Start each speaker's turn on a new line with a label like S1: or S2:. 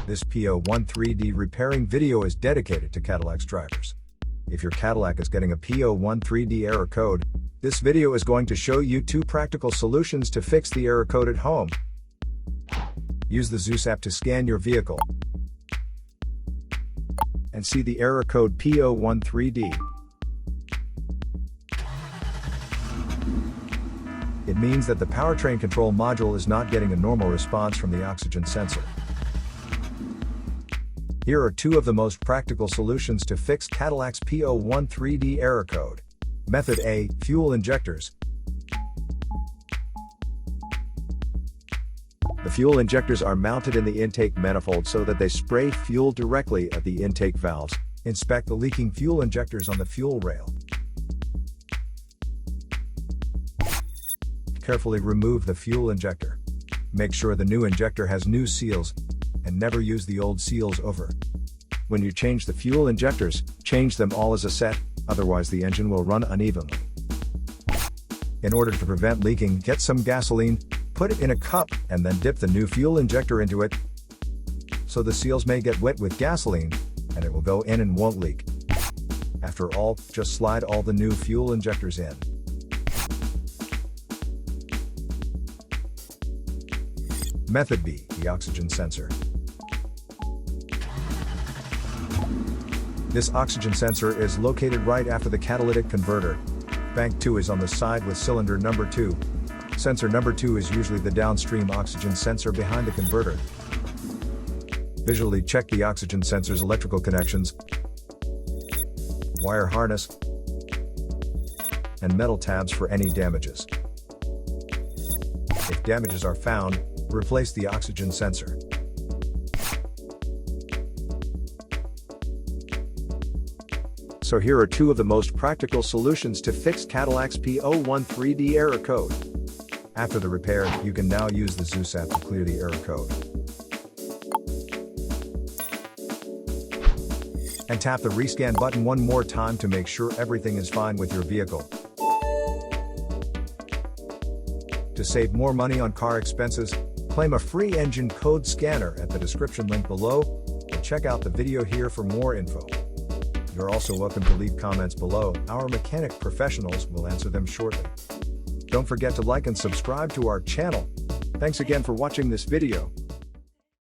S1: This P013D repairing video is dedicated to Cadillac's drivers. If your Cadillac is getting a P013D error code, this video is going to show you 2 practical solutions to fix the error code at home. Use the Zeus app to scan your vehicle and see the error code P013D. It means that the powertrain control module is not getting a normal response from the oxygen sensor. Here are 2 of the most practical solutions to fix Cadillac's P013D error code. Method A, fuel injectors. The fuel injectors are mounted in the intake manifold so that they spray fuel directly at the intake valves. Inspect the leaking fuel injectors on the fuel rail. Carefully remove the fuel injector. Make sure the new injector has new seals, and never use the old seals over. When you change the fuel injectors, change them all as a set, otherwise the engine will run unevenly. In order to prevent leaking, get some gasoline, put it in a cup, and then dip the new fuel injector into it, so the seals may get wet with gasoline, and it will go in and won't leak. After all, just slide all the new fuel injectors in. Method B, the oxygen sensor. This oxygen sensor is located right after the catalytic converter. Bank 2 is on the side with cylinder number 2. Sensor number 2 is usually the downstream oxygen sensor behind the converter. Visually check the oxygen sensor's electrical connections, wire harness, and metal tabs for any damages. If damages are found, replace the oxygen sensor. So here are 2 of the most practical solutions to fix Cadillac's P013D error code. After the repair, you can now use the Zeus app to clear the error code. And tap the rescan button one more time to make sure everything is fine with your vehicle. To save more money on car expenses, claim a free engine code scanner at the description link below, or check out the video here for more info. You're also welcome to leave comments below. Our mechanic professionals will answer them shortly. Don't forget to like and subscribe to our channel. Thanks again for watching this video.